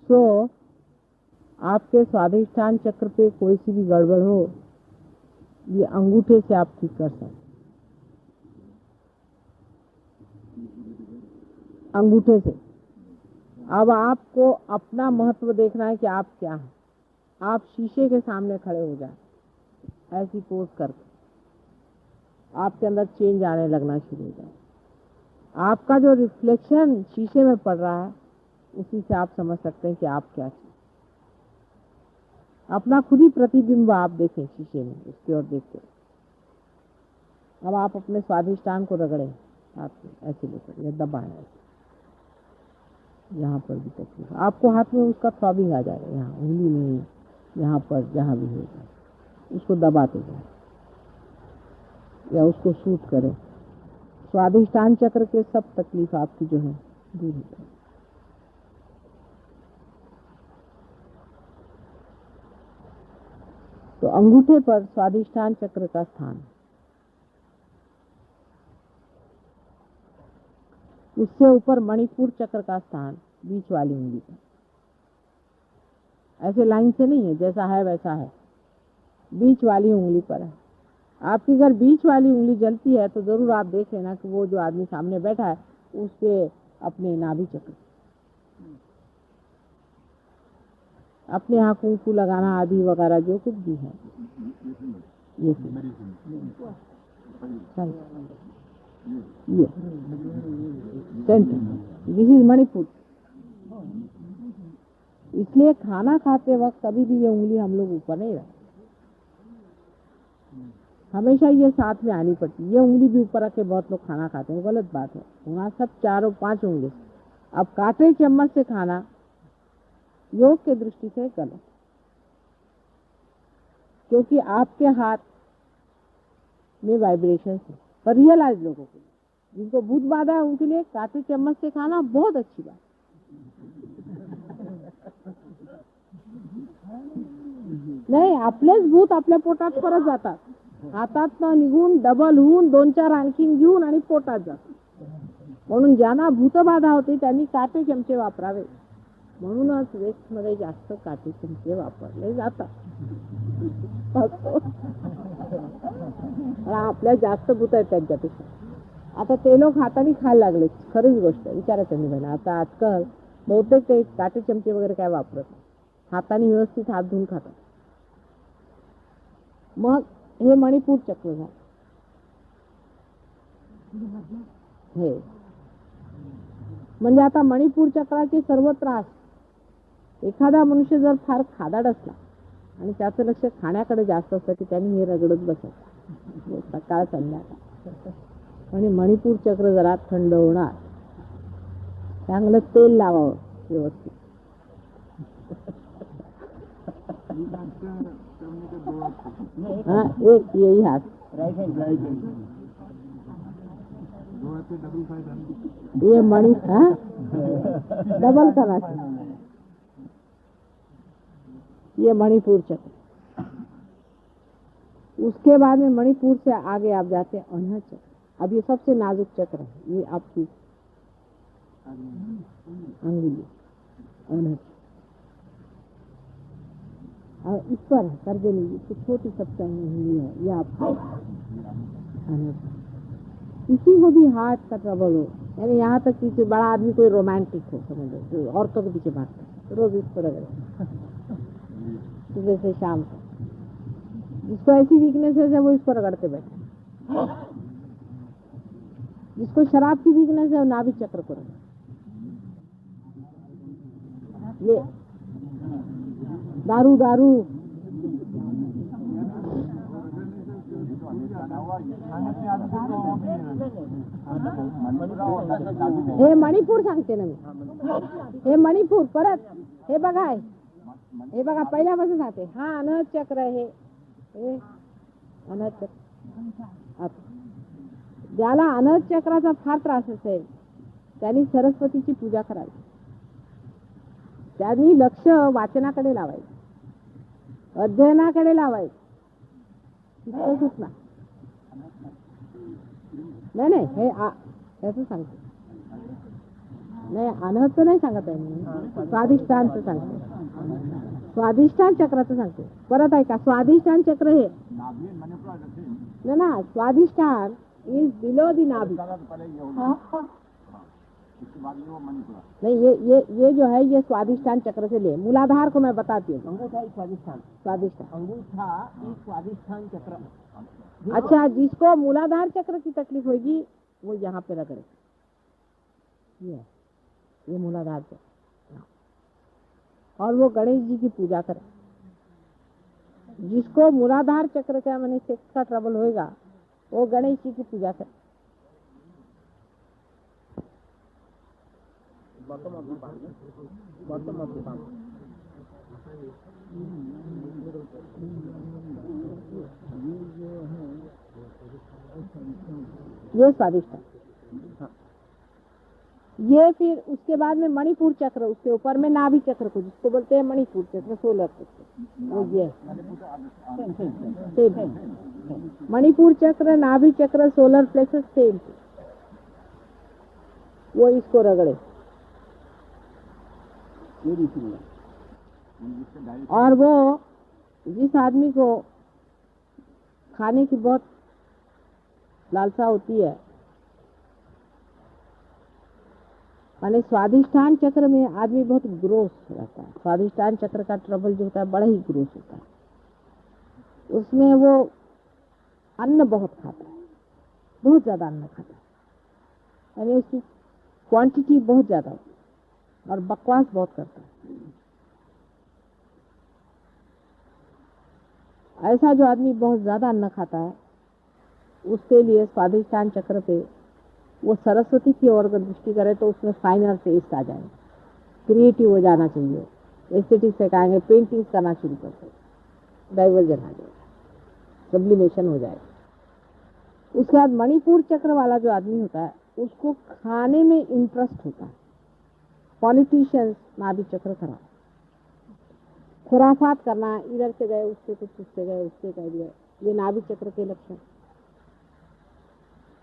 सो आपके स्वाधिष्ठान चक्र पे कोई सी भी गड़बड़ हो, ये अंगूठे से आप ठीक कर सकते, अंगूठे से। अब आपको अपना महत्व देखना है कि आप क्या हैं। आप शीशे के सामने खड़े हो जाए, ऐसी पोज करके आपके अंदर चेंज आने लगना शुरू हो जाए। आपका जो रिफ्लेक्शन शीशे में पड़ रहा है, उसी से आप समझ सकते हैं कि आप क्या चाहिए। अपना खुद ही प्रतिबिंब आप देखें शीशे में, उसकी ओर देखते। अब आप अपने स्वाधिष्ठान को रगड़ें, आप ऐसे लेकर ये दबाएं, यहाँ पर भी तकलीफ, आपको हाथ में उसका थ्रॉबिंग आ जाएगा, यहाँ उंगली में, यहाँ पर जहाँ भी होगा उसको दबाते जाए या उसको शूट करें। स्वाधिष्ठान चक्र के सब तकलीफ आपकी जो है दूर हो जाए। तो अंगूठे पर स्वाधिष्ठान चक्र का स्थान, उससे ऊपर मणिपुर चक्र का स्थान बीच वाली उंगली पर। ऐसे लाइन से नहीं है, जैसा है वैसा है, बीच वाली उंगली पर है। आपकी अगर बीच वाली उंगली जलती है तो जरूर आप देख लेना कि वो जो आदमी सामने बैठा है उसके अपने नाभि चक्र, अपने यहाँ कुंकू लगाना आदि वगैरह जो कुछ भी है, ये सेंटर, दिस इज मणिपुर। इसलिए खाना खाते वक्त कभी भी ये उंगली हम लोग ऊपर नहीं रखते, हमेशा ये साथ में आनी पड़ती है। ये उंगली भी ऊपर रख के बहुत लोग खाना खाते हैं, गलत बात है। वहाँ सब 4 और 5 उंगली। अब कांटे चम्मच से खाना योग के दृष्टि से गलत, क्योंकि आपके हाथ में वाइब्रेशन है। पर रियलाइज लोगों को, जिनको भूत बाधा है, उनके लिए कांटे चम्मच से खाना बहुत अच्छी बात। नाही, आपलेच भूत आपल्या पोटात परत जातात, हातातनं निघून डबल होऊन 2-4 आणखीन घेऊन आणि पोटात जातात. म्हणून ज्यांना भूतबाधा होते त्यांनी काटे चमचे वापरावे. म्हणूनच वेस्टमध्ये जास्त काटे चमचे वापरले जातात. आपल्या जास्त भूत आहेत त्यांच्यापेक्षा. आता ते लोक हाताने खायला लागले, खरीच गोष्ट विचारा त्यांनी बघा. आता आजकाल बहुतेक ते काटे चमचे वगैरे काय वापरत नाही, हाताने व्यवस्थित हात धुवून खातात. मग हे मणिपूर चक्र झालं. हे म्हणजे आता मणिपूर चक्राचे सर्व त्रास, एखादा मनुष्य जर फार खादाड असला आणि त्याचं लक्ष खाण्याकडे जास्त असतं की त्यांनी हे रगडत बसायचं सकाळ संध्याकाळ. आणि मणिपूर चक्र जरा थंड होणार, चांगलं तेल लावावं व्यवस्थित. हाँ, एक यही हाथ ये मणि, हाँ डबल करना चाहिए. ये मणिपुर चक्र. उसके बाद में मणिपुर से आगे आप जाते हैं अनहद चक्र. अब ये सबसे नाजुक चक्र है, ये आपकी अंगुली अनहद. और इस पर कर देंगे तो छोटी सबसे अंगुली है, ये आपका अनहद. किसी को भी हार्ट का ट्रबल हो, यानी यहाँ तक कि बड़ा आदमी कोई रोमांटिक हो, समझो तो औरतों के पीछे भागता है, रोज इस पर रगड़े सुबह से शाम तक. जिसको ऐसी वीकनेस है वो इस पर रगड़ते बैठे. जिसको शराब की वीकनेस है वो नाभि चक्र को रगड़े. ये दारू दारू हे मणिपूर सांगते ना मी. हे मणिपूर परत हे बघा, हे बघा पहिल्यापासून सांगते. हा अनहद चक्र आहे, हे अनहद चक्र. ज्याला अनहद चक्राचा फार त्रास असेल त्यांनी सरस्वतीची पूजा करावी. त्यांनी लक्ष वाचनाकडे लावायचं, अध्ययनाकडे लावायचं. इतकंच ना. नाही नाही, हे याचं सांगते. नाही अनहदचं नाही सांगत आहे मी, स्वाधिष्ठानचं सांगते. स्वाधिष्ठान चक्राचं सांगते. परत ऐका, स्वाधिष्ठान चक्र हे ना, स्वाधिष्ठान इज बिलो दी नाभि. नहीं, ये जो है ये स्वाधिष्ठान चक्र से ले. मूलाधार को मैं बताती हूँ. अंगूठा स्वाधिष्ठान, स्वाधिष्ठान अंगूठा स्वाधिष्ठान चक्र. अच्छा, जिसको मूलाधार चक्र की तकलीफ होगी वो यहाँ पे रगड़े. ये मूलाधार चक्र, और वो गणेश जी की पूजा करे. जिसको मूलाधार चक्र का मैंने सेक्स का ट्रबल होएगा वो गणेश जी की पूजा करे. ये स्वादिष्ट. ये फिर उसके बाद में मणिपुर चक्र, उसके ऊपर में नाभि चक्र को जिसको बोलते हैं मणिपुर चक्र, सोलर चक्र, वो ये मणिपुर चक्र, नाभि चक्र, सोलर प्लेक्सस सेम. वो इसको रगड़े. और वो जिस आदमी को खाने की बहुत लालसा होती है, माने स्वाधिष्ठान चक्र में आदमी बहुत ग्रोस रहता है. स्वाधिष्ठान चक्र का ट्रबल जो होता है बड़ा ही ग्रोस होता है. उसमें वो अन्न बहुत खाता है, बहुत ज्यादा अन्न खाता है, यानी उसकी क्वांटिटी बहुत ज्यादा होती है और बकवास बहुत करता है. ऐसा जो आदमी बहुत ज्यादा अन्न खाता है उसके लिए स्वाधिष्ठान चक्र पे वो सरस्वती की ओर अगर दृष्टि करे तो उसमें फाइनल टेस्ट आ जाएंगे, क्रिएटिव हो जाना चाहिए, एस्थेटिक्स सिखाएंगे, पेंटिंग्स करना शुरू करते, डाइवर्जन आ जाएगा, सब्लिमेशन हो जाएगा. उसके बाद मणिपुर चक्र वाला जो आदमी होता है उसको खाने में इंटरेस्ट होता है. पॉलिटिशियंस नाभि चक्र खराब, खुराफात करना, इधर से गए उससे कुछ, उससे गए उससे कह दिया, ये नाभि चक्र के लक्षण.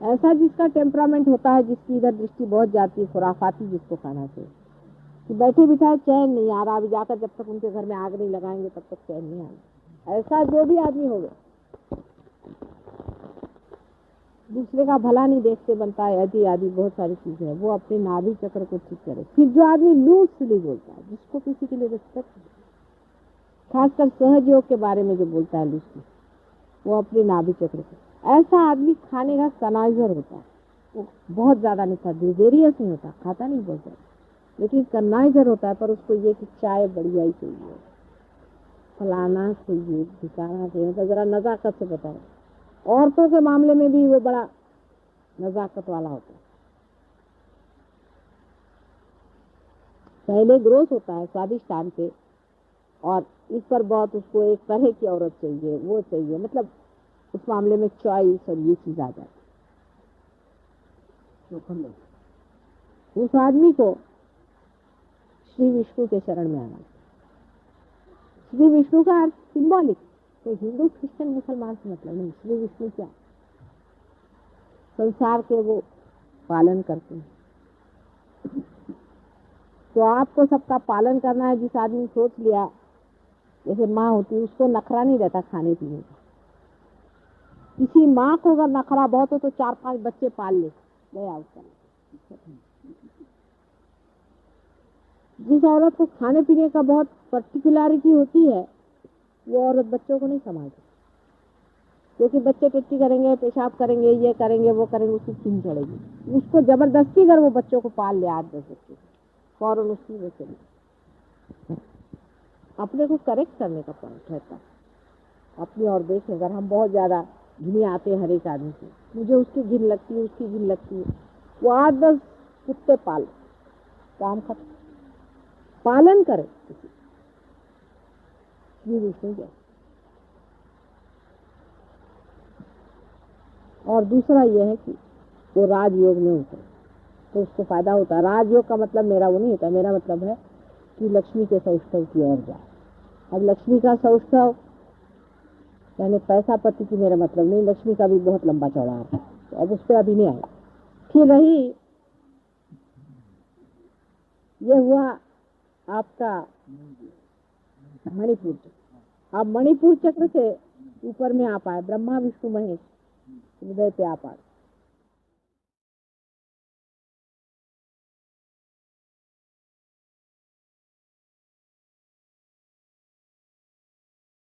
ऐसा जिसका टेम्परामेंट होता है, जिसकी इधर दृष्टि बहुत जाती है, खुराफाती जिसको खाना चाहिए, कि बैठे बिठाए चैन नहीं आ रहा, अभी जाकर जब तक उनके घर में आग नहीं लगाएंगे तब तक चैन नहीं आएगा. ऐसा जो भी आदमी हो गया, दूसरे का भला नहीं देखते बनता है, आदि आदि बहुत सारी चीजें हैं, वो अपने नाभि चक्र को ठीक करे. फिर जो आदमी लूजली बोलता है, जिसको किसी के लिए रिस्पेक्ट, खासकर सहज योग के बारे में जो बोलता है लूजली, वो अपने नाभि चक्र को. ऐसा आदमी खाने का कनाइजर होता है, वो बहुत ज्यादा नहीं खाता, डिजेरियस नहीं होता, खाता नहीं बहुत ज्यादा, लेकिन कनाइजर होता है. पर उसको ये कि चाय बढ़िया ही चाहिए, फलाना चाहिए, ठिकाना चाहिए, मतलब जरा नजाकत से बताओ. औरतों के मामले में भी वो बड़ा नजाकत वाला होता है. पहले ग्रोथ होता है स्वादिष्ठान पे, और इस पर बहुत उसको एक तरह की औरत चाहिए, वो चाहिए, मतलब उस मामले में चॉइस और ये चीज आ जाती. उस आदमी को श्री विष्णु के शरण में आना. श्री विष्णु का अर्थ सिंबॉलिक, तो हिंदू क्रिश्चियन मुसलमान से मतलब नहीं. श्री विष्णु क्या, संसार के वो पालन करते हैं. तो आपको सबका पालन करना है. जिस आदमी सोच लिया, जैसे माँ होती है, उसको नखरा नहीं रहता खाने पीने का. किसी माँ को अगर नखरा बहुत हो तो 4-5 बच्चे पाल ले, गया उसका. जिस औरत को खाने पीने का बहुत पर्टिकुलरिटी होती है, वो औरत बच्चों को नहीं संभालती, क्योंकि बच्चे टट्टी करेंगे, पेशाब करेंगे, ये करेंगे, वो करेंगे, उसकी चिन चढ़ेगी. उसको जबरदस्ती अगर वो बच्चों को पाल ले, 8-10 बच्चे, फौरन उसकी वो चलेगी. अपने को करेक्ट करने का पॉइंट रहता है. अपनी और देखें, अगर हम बहुत ज्यादा घिने आते हैं हर एक आदमी से, मुझे उसकी घिन लगती है, उसकी घिन लगती है, वो 8-10 कुत्ते पाल, काम खत्म. पालन करे किसी, ये विषय है. और दूसरा यह है कि वो राजयोग में उतरे तो उसको फायदा होता है. राजयोग का मतलब मेरा वो नहीं होता, मेरा मतलब है कि लक्ष्मी के सौष्ठव की ओर जाए. अब लक्ष्मी का सौष्ठव यानी पैसा पति की मेरा मतलब नहीं, लक्ष्मी का भी बहुत लंबा चौड़ा है, तो अब उस पर अभी नहीं आया. फिर रही ये हुआ आपका मणिपुर चक्र। अब मणिपुर चक्र से ऊपर में आप आए ब्रह्मा विष्णु महेश, हृदय पे आप आ गए।